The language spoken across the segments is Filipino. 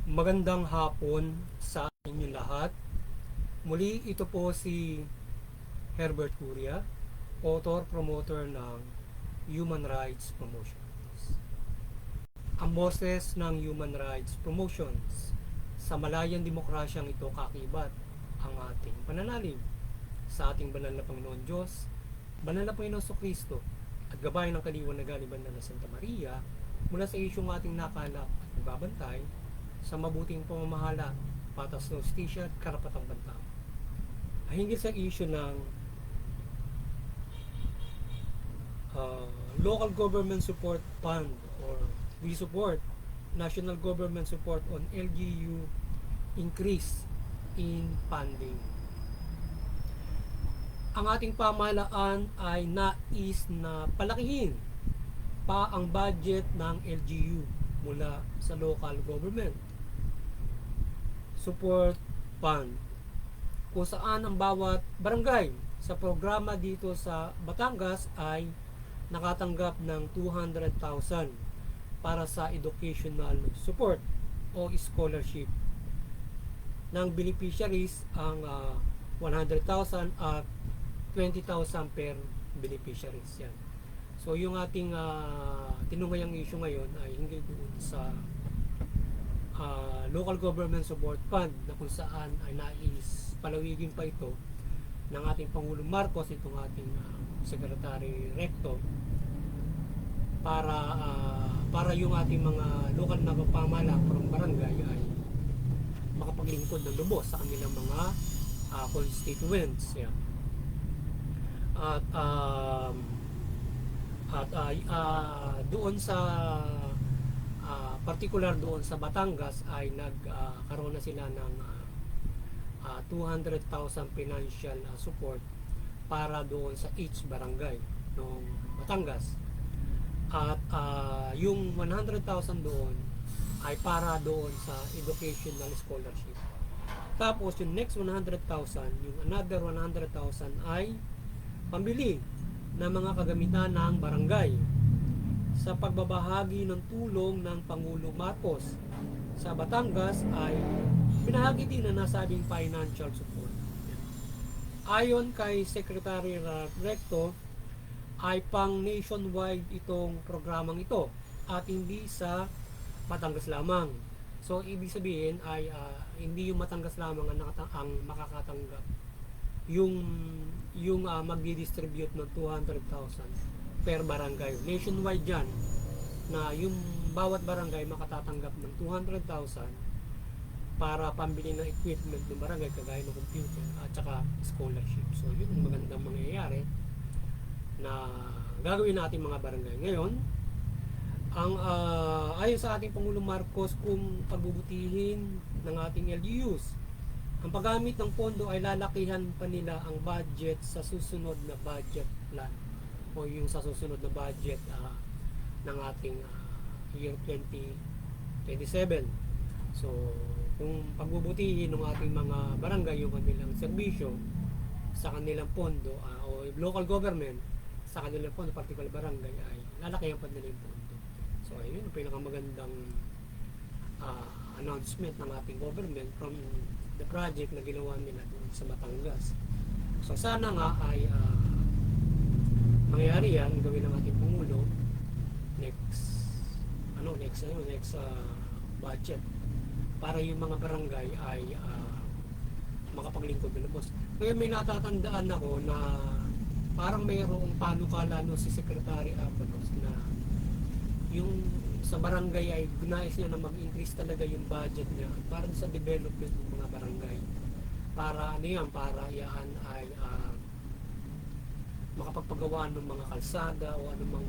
Magandang hapon sa inyong lahat. Muli ito po si Herbert Curia, author-promoter ng Human Rights Promotions. Ang boses ng Human Rights Promotions. Sa malayang demokrasyang ito kakibat ang ating pananalig sa ating banal na Panginoon Diyos, banal na Panginoon Kristo, at gabay ng kaliwanagan ni Banal na Santa Maria mula sa isyong ating nakalap at nagbabantay sa mabuting pamamahala, patas na hustisya at karapatang bantao. Hinggil sa issue ng local government support fund, or we support national government support on LGU increase in funding. Ang ating pamahalaan ay nais na palakihin pa ang budget ng LGU mula sa local government support fund, kung saan ang bawat barangay sa programa dito sa Batangas ay nakatanggap ng 200,000 para sa educational support o scholarship. Ng beneficiaries ang 100,000 at 20,000 per beneficiaries. Yan. So yung ating tinunghayang issue ngayon ay hinggil doon sa local government support fund, na kung saan ay nais palawigin pa ito ng ating Pangulong Marcos, itong ating Secretary Recto, para yung ating mga local na pamahalaan ng barangay ay makapaglingkod ng lubos sa kanilang mga constituents. Yeah. Doon sa particular doon sa Batangas ay nagkaroon na sila ng 200,000 financial support para doon sa each barangay ng Batangas. At yung 100,000 doon ay para doon sa educational scholarship. Tapos yung next 100,000, yung another 100,000 ay pambili ng mga kagamitan ng barangay sa pagbabahagi ng tulong ng Pangulong Marcos sa Batangas ay pinahagi din na nasabing financial support. Ayon kay Secretary Recto, ay pang nationwide itong programang ito at hindi sa Batangas lamang. So ibig sabihin ay hindi yung Batangas lamang ang makakatanggap. Yung magdi-distribute ng 200,000 per barangay. Nationwide yan, na yung bawat barangay makatatanggap ng 200,000 para pambili ng equipment ng barangay, kagaya ng computer at saka scholarship. So yun ang magandang mangyayari na gagawin natin mga barangay. Ngayon, ang ayon sa ating Pangulong Marcos, kung pagbubutihin ng ating LGUs, ang paggamit ng pondo ay lalakihan pa nila ang budget sa susunod na budget plan o yung sa susunod na budget ng ating year 2027. So kung pagbubutihin ng ating mga barangay yung kanilang serbisyo sa kanilang pondo o local government sa kanilang pondo, particular barangay, ay lalakihan pa nila yung pondo. So ayun ang pinakamagandang announcement ng ating government from the project na ginawa nila doon sa Batangas. So sana nga ay mangyari yan, gawin ng ating Pangulo next budget, para yung mga barangay ay makapaglingkod ng lubos. Ngayon may natatandaan ako na parang mayroong panukala si Secretary Abalos na yung sa barangay ay nais niya na mag-increase talaga yung budget niya para sa development ng mga barangay, para yan ay makapagpagawa ng mga kalsada o anumang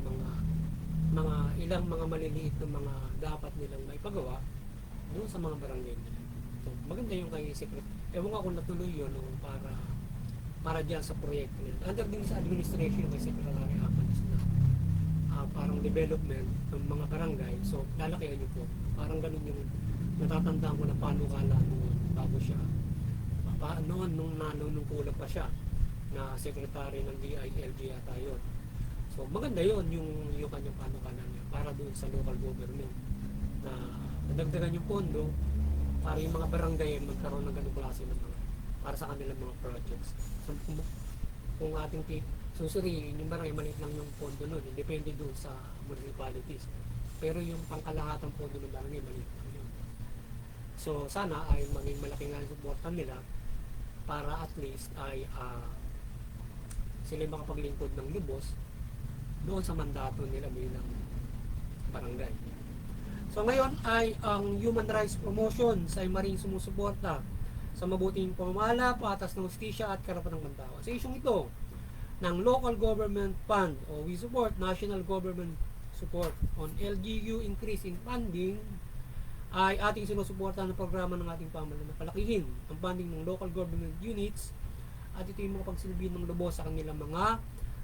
mga ilang mga maliliit na mga dapat nilang maipagawa doon sa mga barangay nila. So, maganda yung kay Secretary. Ewan nga kung natuloy yun para dyan sa proyekto nila. Under din sa administration kay Secretary Abalos na parang development ng mga barangay. So, lalakihan nyo po. Parang ganun yung natatandaan ko na panukala noon bago siya. Nung kulang pa siya na secretary ng DILG yata yun. So maganda yun yung kanyang panukala niya para doon sa local government na nadagdagan yung pondo para yung mga barangay ay magkaroon ng ganung klase ng mga para sa kanilang mga projects. So, kung ating susuriin, yung barangay maliit lang yung pondo nun, depende doon sa municipalities. Pero yung pangkalahatang pondo ng barangay maliit lang yun. So sana ay maging malaki nga yung suportan nila para at least ay sila makapaglingkod ng lubos doon sa mandato nila bilang barangay. So ngayon ay ang Human Rights Promotions ay maring sumusuporta sa mabuting pamamahala, patas ng hustisya at karapatang pantao. Sa isyong ito ng Local Government Fund o We Support National Government Support on LGU Increase in Funding ay ating sinusuporta ng programa ng ating pamahalaan na palakihin ang funding ng local government units at ito yung mga pagsilbi ng lubos sa kanilang mga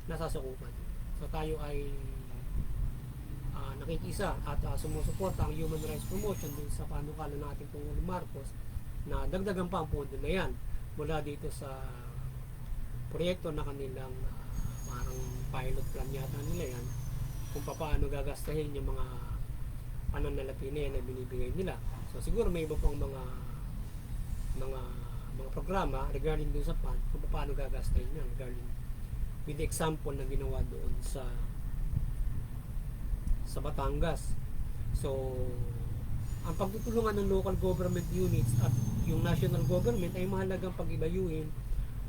nasasakupan. So tayo ay nakikisa at sumusuporta ang human rights promotion dun sa panukala ng ating Pangulong Marcos na dagdagan pa ang pondo na yan mula dito sa proyekto na kanilang parang pilot plan yata nila yan kung paano gagastahin yung mga pananalapi na yan na binibigay nila. So siguro may iba pang mga programa regarding doon sa fund kung paano gagastahin yan regarding with example na ginawa doon sa Batangas. So ang pagtutulungan ng local government units at yung national government ay mahalagang pag-ibayuhin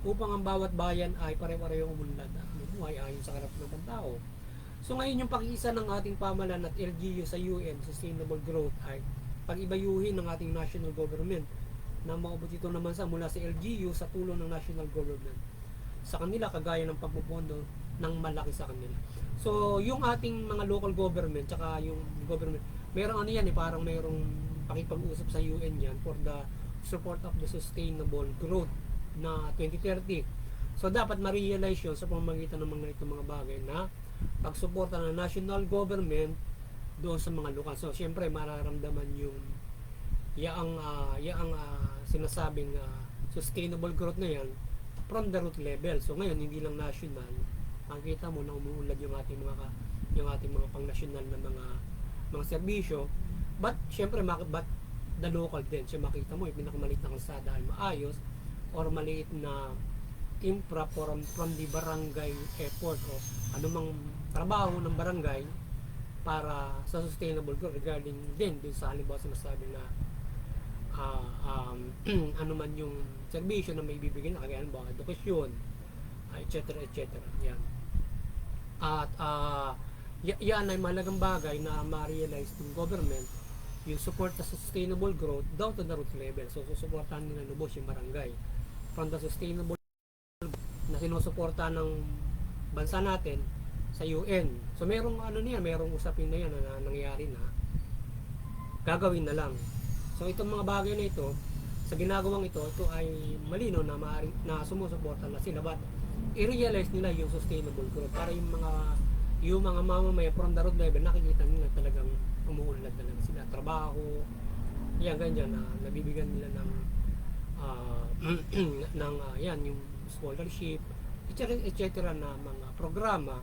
upang ang bawat bayan ay pare-parehong umunlad at mabuhay ayon sa karapatan ng tao. So ngayon yung pag-iisa ng ating pamahalaan at LGU sa UN Sustainable Growth ay pag-ibayuhin ng ating national government na maubot ito naman mula sa LGU sa tulong ng national government sa kanila kagaya ng pagpupondo ng malaki sa kanila. So yung ating mga local government tsaka yung government, merong ano yan parang merong pakipag-usap sa UN yan for the support of the sustainable growth na 2030. So dapat ma-realize yun sa pamamagitan ng mga itong mga bagay na pagsuporta ng national government doon sa mga lokal. So syempre mararamdaman yung yaang sinasabing sustainable growth na yan from the root level. So ngayon hindi lang national, makikita mo na umuunlad yung ating mga pang-national na mga serbisyo, but syempre but the local din. So makita mo yung pinakamaliit na kalsada ay maayos or maliit na infra from the barangay effort o anumang trabaho ng barangay para sa sustainable growth regarding din sa halimbawa sinasabi na ano man yung serbisyo na may bibigyan na kagaya ng edukasyon, etc. Yan. At yan ay mahalagang bagay na ma-realize ng government yung support sa sustainable growth down to the root level. So susuportahan nila lubos yung barangay from the sustainable na sinusuporta ng bansa natin sa UN. So merong merong usapin na yan na nangyayari na gagawin na lang. So itong mga bagay na ito, sa ginagawang ito ay malino na sumusuporta na sila, but i-realize nila yung sustainable growth para yung mga mamamaya from the road level nakikita nila talagang umuunlad talaga sila, trabaho yan ganyan na nabibigyan nila ng yan yung scholarship etc. na mga programa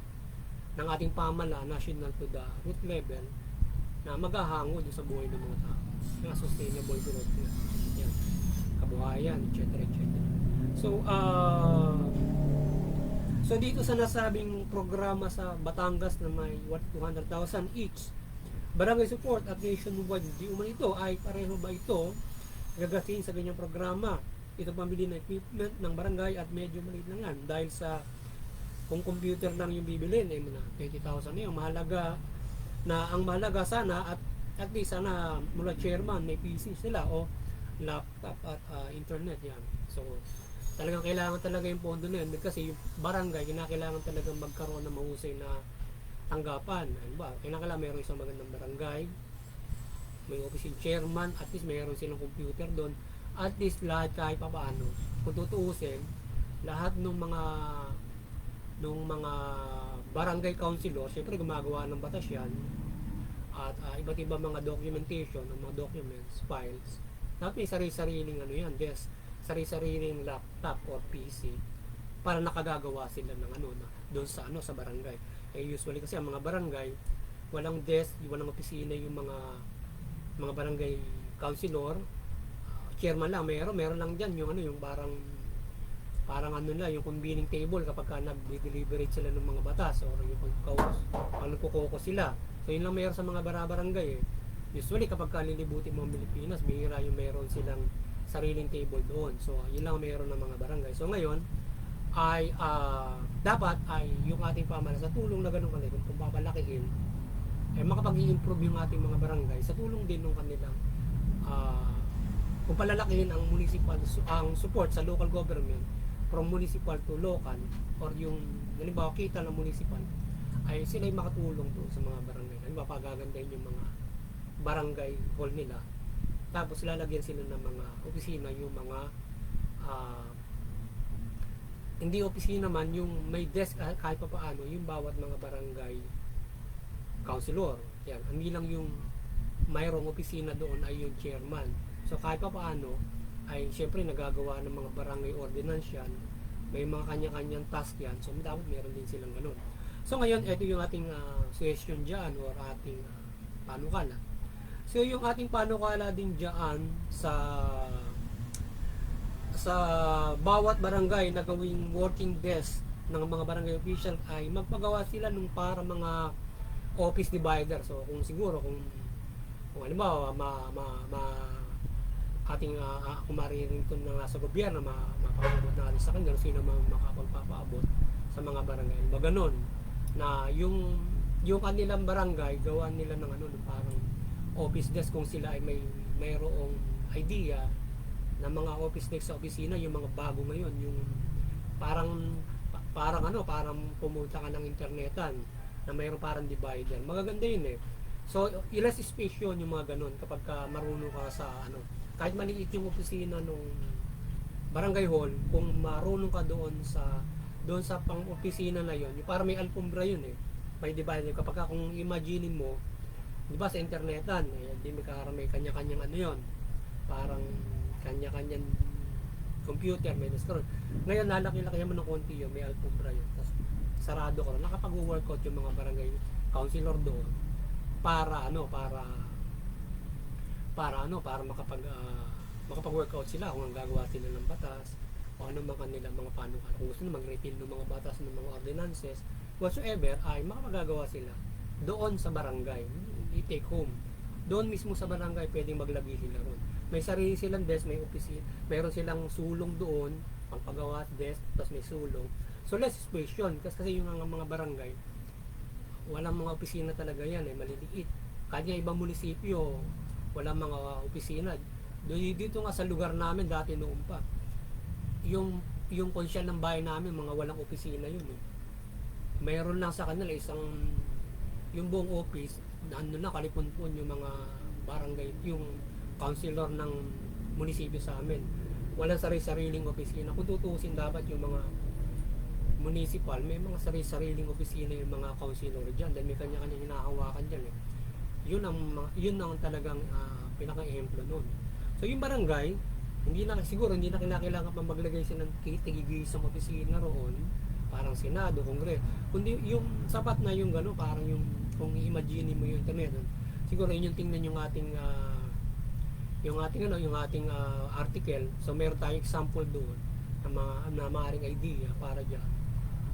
ng ating pamahalaan national to the root level na maghahango sa buhay ng mga tao, yung sustainable growth yan, kabuhayan etc. So dito sa nasabing programa sa Batangas na may 200,000 each barangay support at nationwide, di umano ito ay pareho ba ito gagastusin sa ganyang programa? Ito pambili ng equipment ng barangay at medyo maliit lang yan dahil sa kung computer lang yung bibilin ay 20,000 na yung mahalaga na ang mahalaga sana at least sana mula chairman may PC sila o laptop at internet yan. So talagang kailangan talaga yung pondo na yun kasi yung barangay kinakailangan talagang magkaroon ng mahusay na tanggapan. Ano ba? Kailangan mayroon isang magandang barangay, may office chairman, at least mayroon silang computer doon, at least lahat kahit papaano kung tutuusin lahat ng mga barangay councilor syempre gumagawa ng batas yan at iba't iba mga documentation ng mga documents, files, dapat may sari-sariling desk, sari-sariling laptop or PC para nakagagawa sila ng na doon sa sa barangay. Usually kasi ang mga barangay walang desk, walang opisina yung mga barangay councilor chairman lang, meron lang diyan yung ano, yung parang ano na, yung convening table kapag ka nag-deliberate sila ng mga batas or yung pag nagkukoko sila. So yun lang meron sa mga barangay eh. Usually kapag ka lilibutin mga Pilipinas, bihira yung meron silang sariling table doon. So yun lang meron ng mga barangay. So ngayon ay dapat ay yung ating pamahalaan sa tulong na ganun kanila kung papalakihin ay makapag-i-improve yung ating mga barangay sa tulong din ng kanilang kung palalakihin ang municipal ang support sa local government from municipal to local or yung halimbawa kita ng municipal ay sila ay makatulong doon sa mga barangay. Halimbawa pagagandahin yung mga barangay hall nila, tapos lalagyan sila ng mga opisina, yung mga hindi opisina man, yung may desk kahit pa paano yung bawat mga barangay councilor. Yan, hindi lang yung mayroong opisina doon ay yung chairman. So kahit pa paano ay syempre nagagawa ng mga barangay ordinance yan, may mga kanya-kanyang task yan, so dapat meron din silang ganun. So ngayon, ito yung ating suggestion dyan or ating panukala. So yung ating panukala din dyan sa bawat barangay na gawing working desk ng mga barangay official ay magpagawa sila nung para mga office divider. So kung siguro kung halimbawa ating kung maririnig ito na nasa gobyerno, mapapabot natin sa kanila sino makapagpapaabot sa mga barangay. Ganun na yung kanilang barangay gawa nila ng ano, parang office desk kung sila ay mayroong idea na mga office desk sa opisina, yung mga bago ngayon, yung parang pumunta ka ng internetan na mayroong parang divider. Magaganda yun eh. So, ilas space yun yung mga ganun kapag marunong ka sa ano, kahit maliit yung opisina nung barangay hall, kung marunong ka doon sa pang-opisina na yon, yung parang may alfombra yun eh. May divider kapag kung imaginin mo, di ba sa internetan, may kanya-kanyang ano yon, parang kanya-kanyang computer, may desk. Ngayon lalaki-laki mo ng konti yun, may alfombra yun. Tapos sarado ko, nakapag-workout yung mga barangay councilor doon para makapag-workout sila kung ang gagawa sila ng batas o ano mga kanila mga panukala. Kung gusto nila mag-repeal ng mga batas ng mga ordinances whatsoever, ay makapagagawa sila doon sa barangay, i-take home doon mismo sa barangay. Pwedeng maglagay sila ron, may sarili silang desk, may opisina, mayroon silang sulong doon pang paggawa desk, tapos may sulong. So less space yun kasi yung mga barangay walang mga opisina talaga yan eh, maliliit. Kanya ibang munisipyo walang mga opisina. Dito nga sa lugar namin dati noon pa, yung konsyal ng bahay namin, mga walang opisina yun eh. Mayroon lang sa kanila yung buong office, ano na kalipunpun yung mga barangay, yung councilor ng munisipyo sa amin. Walang sariling opisina. Kung tutusin dapat yung mga municipal, may mga sariling opisina yung mga councilor dyan dahil may kanya-kanya hinahawakan dyan eh. Yun ang talagang pinaka-ehemplo nun. So yung barangay, hindi na kinakailangan pa maglagay sila ng tigigis ng opisina roon, parang senado, kongreso. Kundi yung sapat na yung gano'n, parang yung kung i-imagine mo yung internet, siguro yun yung tingnan yung ating article. So meron tayong example doon na maaaring idea para dyan,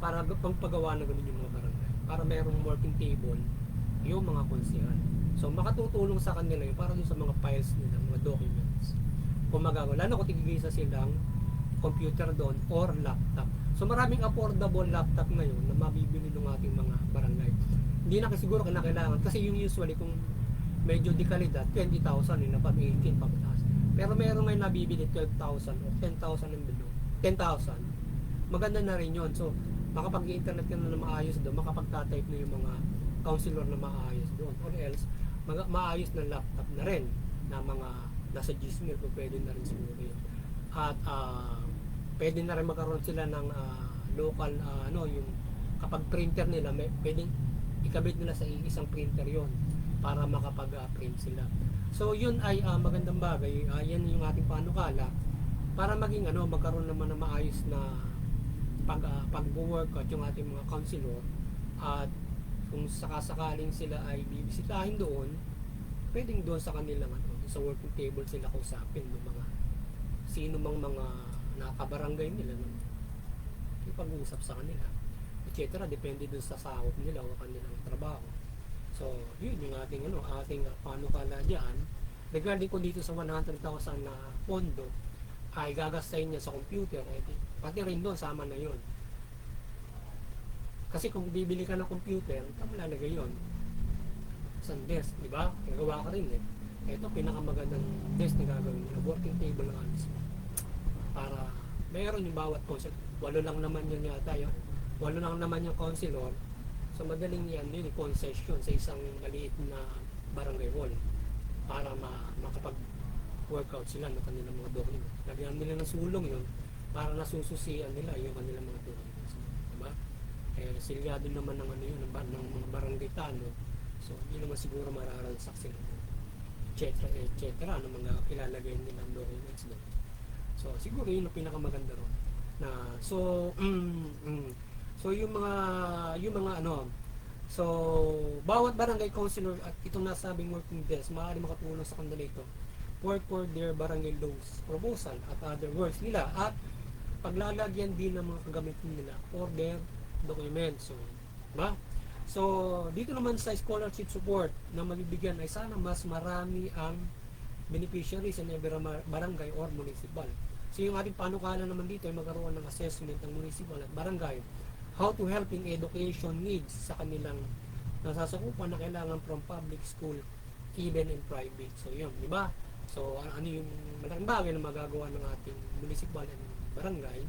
para pagpagawa na gano'n yung mga barangay, para merong working table yung mga konsehal. So makatutulong sa kanila yun para dun sa mga files nila, mga documents. Kung magagawa, lalo kung tigigisa silang computer doon or laptop. So maraming affordable laptop ngayon na mabibili ng ating mga barangay. Hindi na siguro kinakailangan kasi yung usually kung medyo di kalidad, 20,000 yun na pa 18 pagtaas. Pero meron ngayon nabibili 12,000 o 10,000 and below. 10,000. Maganda na rin yun. So makapag-internet ka na maayos doon, makapag-type na yung mga counselor na maayos doon, or else maayos na laptop na rin na mga nasa Gmail, kung pwede na rin siguro yun. At pwede na rin magkaroon sila ng local yung kapag printer nila, pwedeng ikabit nila sa isang printer yon para makapag-print sila. So yun ay magandang bagay. Yan yung ating panukala para maging magkaroon naman ng maayos na pag-workout yung ating mga counselor. At kung sakasakaling sila ay bibisitahin doon, pwedeng doon sa kanilang sa working table sila kausapin ng mga sino mang mga nakabarangay nila no? Ipag-usap sa kanila, etc. Depende dun sa sahod nila o kanilang trabaho. So, yun yung ating panukala dyan. Regarding ko dito sa 100,000 na pondo, ay gagastahin niya sa computer, pati rin doon, sama na yun. Kasi kung bibili ka ng computer, saan lalagay yun? Sa desk, di ba? Nagawa ka rin eh. Ito, pinakamagandang desk na gagawin nila, working table lang mismo. Para mayroon yung bawat counselor. 8 lang naman yun yata yun. 8 lang naman yung counselor. So madaling yan yun, concession sa isang maliit na barangay hall para makapag-workout sila ng kanilang mga documents. Lagyan nila ng sulong yun para nasususian nila yung kanilang mga documents. Diba? Silyado naman ng yun, ng mga barangay tano. So hindi naman siguro mararansak sila. etc. Ano mga ilalagay nilang documents doon. So siguro yun ang pinakamaganda ron. So yung mga so bawat barangay councilor at itong nasabing working desk maaari makatulong sa kanila ito for their barangay laws proposal at other works nila at paglalagyan din ng mga kagamitin nila for their documents. So, diba? So dito naman sa scholarship support na mabibigyan ay sana mas marami ang beneficiaries in every barangay or municipal. So yung ating panukala naman dito ay magkaroon ng assessment ng municipal at barangay how to help in education needs sa kanilang nasasakupan na kailangan from public school even in private. So yun, di ba? So ano yung malaking bagay na magagawa ng ating municipal and barangay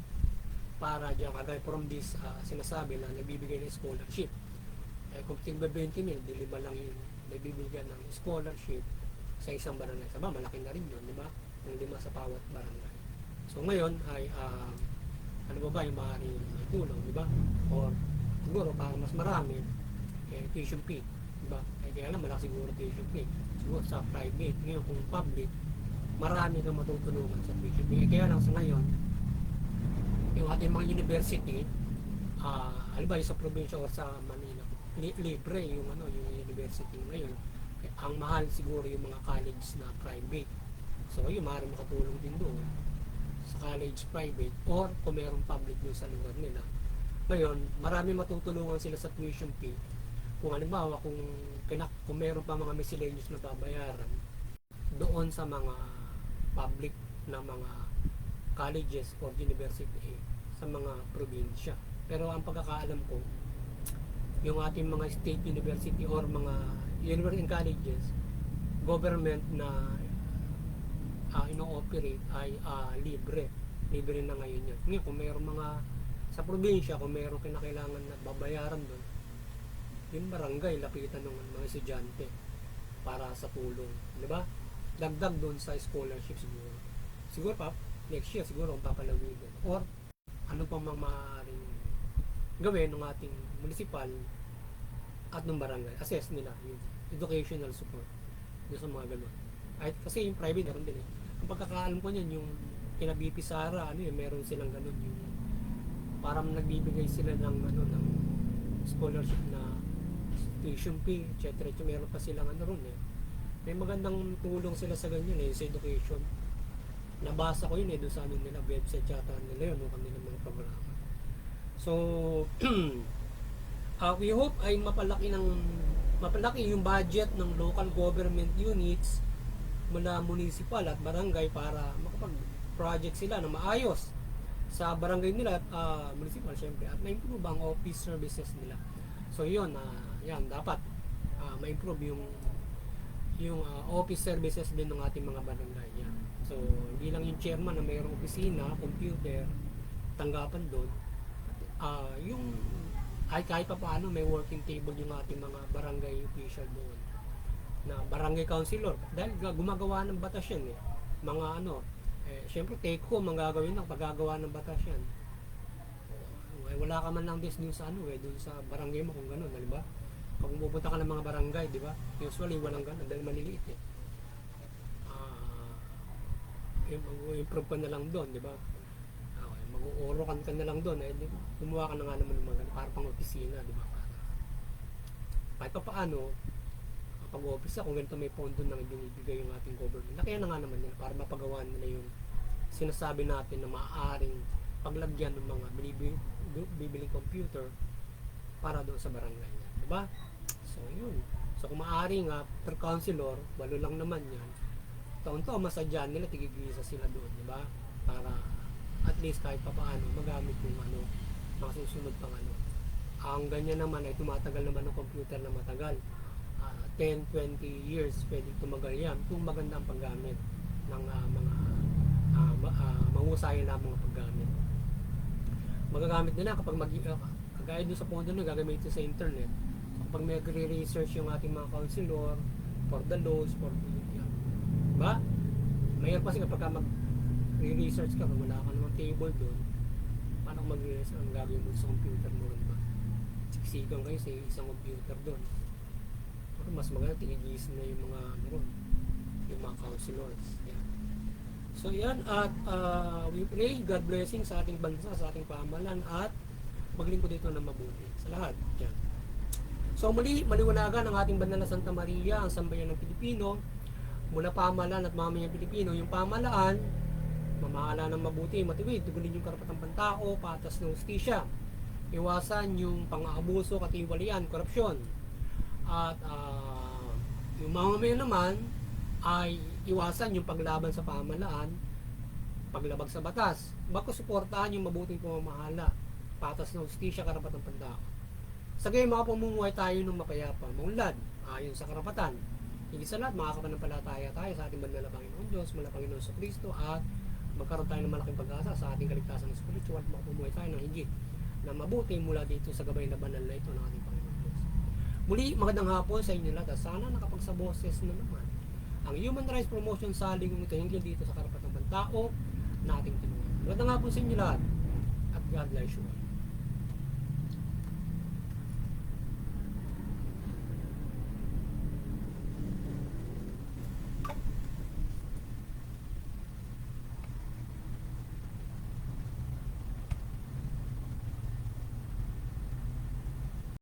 para diyan kagaya from this sinasabi na nagbibigay ng scholarship. Kung tigba 20 mil, di 5 lang yung nagbibigyan ng scholarship sa isang barangay. Saba, malaki na rin yun, di ba? Yung 5 sa bawat barangay. So ngayon ay ano ba yung maaaring tulong, di ba? Or siguro para mas marami tuition fee, di ba? Kaya lang malaki siguro tuition fee. Siguro sa private, ngayon kung public, marami kang matutulungan sa tuition fee. Kaya lang sa ngayon, yung ating mga university, alibay sa probinsya o sa Manila, libre yung yung university ngayon. Ang mahal siguro yung mga college na private. So yun, maaaring makatulong din doon sa college private or kung mayroong public doon sa lugar nila. Ngayon, marami matutulungan sila sa tuition fee. Kung halimbawa, kung mayroon pa mga miscellaneous na babayaran doon sa mga public na mga colleges or university sa mga probinsya. Pero ang pagkakaalam ko, yung ating mga state university or mga university and colleges, government na ino-operate ay libre na ngayon yan. Ngayon kung mayroong mga sa probinsya, kung mayroong kinakailangan na babayaran doon, yung barangay lapitan ng mga estudyante para sa tulong, di ba? Dagdag doon sa scholarship siguro pa next year siguro kung papalawigan or ano pang mga maaaring gawin ng ating municipal at ng barangay, assess nila yung educational support doon sa mga ganun. Ay, kasi yung private meron din ang pagkakaalam ko niyan yung kina BP Sara, meron silang ganun yung parang nagbibigay sila ng ng scholarship na tuition fee, etc. Meron pa silang ron may magandang tulong sila sa ganyan sa education. Nabasa ko yun doon sa nila website yata nila yun, kanilang mga programa. So we hope ay mapalaki yung budget ng local government units mula municipal at barangay para makapag-project sila na maayos sa barangay nila at municipal syempre at ma-improve ang office services nila. So yun, yan dapat ma-improve yung office services din ng ating mga barangay. Yan. So hindi lang yung chairman na mayroong opisina, computer, tanggapan doon. Yung kahit pa paano may working table yung ating mga barangay official doon na barangay councilor dahil gumagawa ng batas yan mga syempre take home ang gagawin ng paggagawa ng batas yan. Wala ka man lang this dun sa dun sa barangay mo kung gano'n, di ba? Kung pupunta ka ng mga barangay, di ba? Usually walang gano'n dahil maliliit improve ka na lang doon, di ba? Mag-uorokan ka na lang doon gumawa ka na nga naman ng mga para pang opisina, di ba? Kahit pa paano pag-office kung ganito may pondo na binibigay yung ating government. Kaya na nga naman nila para mapagawa nila yung sinasabi natin na maaaring paglagyan ng mga bibiling computer para doon sa barangay niya, diba? So yun, so kung maaari nga per councilor, 8 lang naman yan, taon-taon masadyan nila, tigigisa sila doon, diba? Para at least kahit papaano magamit yung mga susunod pang ang ganyan naman ay tumatagal naman ng computer na matagal, 10-20 years pwedeng tumagal yan kung maganda ang paggamit ng mga mahusay na mga paggamit. Magagamit nila kapag kagaya doon sa pondo na gagamitin sa internet. So, kapag may research yung ating mga counselor for the laws, for the diba? Mayroon kasi kapag mag-research ka, kung wala ka namang table doon, paano mag-research ang gagawin mo sa computer mo rin ba? Siksikan kayo sa isang computer doon. Pero mas maganda, tinigis na yung mga yung mga counselors. Yan. So yan, at we pray God blessing sa ating bansa, sa ating pamahalaan, at maglingkod dito ng mabuti sa lahat. Yan. So muli, maliwanagan ang ating banal na Santa Maria, ang sambayan ng Pilipino, mula pamahalaan at mamamayang Pilipino. Yung pamahalaan, mamahala ng mabuti, matuwid, tugunin yung karapatang pantao, patas ng hustisya, iwasan yung pang-aabuso, katiwalian, korupsyon, at yung mamamayan naman ay iwasan yung paglaban sa pamahalaan, paglabag sa batas, bako suportahan yung mabuting pamamahala, patas ng hustisya, karapatang pantao. Sa gayon, mga pamumuhay tayo ng mapayapa, maunlad, ayon sa karapatan. Higit sa lahat, makakapanampalataya tayo sa ating banal na Panginoon Diyos, mula Panginoon sa Kristo, at magkaroon tayo ng malaking pag-asa sa ating kaligtasan ng spiritual, makapumuhay tayo ng higit na mabuti mula dito sa gabay na banal na ito ng ating Panginoon Diyos. Muli, magandang hapon sa inyo lahat, at sana nakapagsaboses na naman ang Human Rights Promotion sa linggong ito hinggil dito sa karapatang pantao na ating tinungan. Magandang hapon sa inyo lahat, at God bless you all.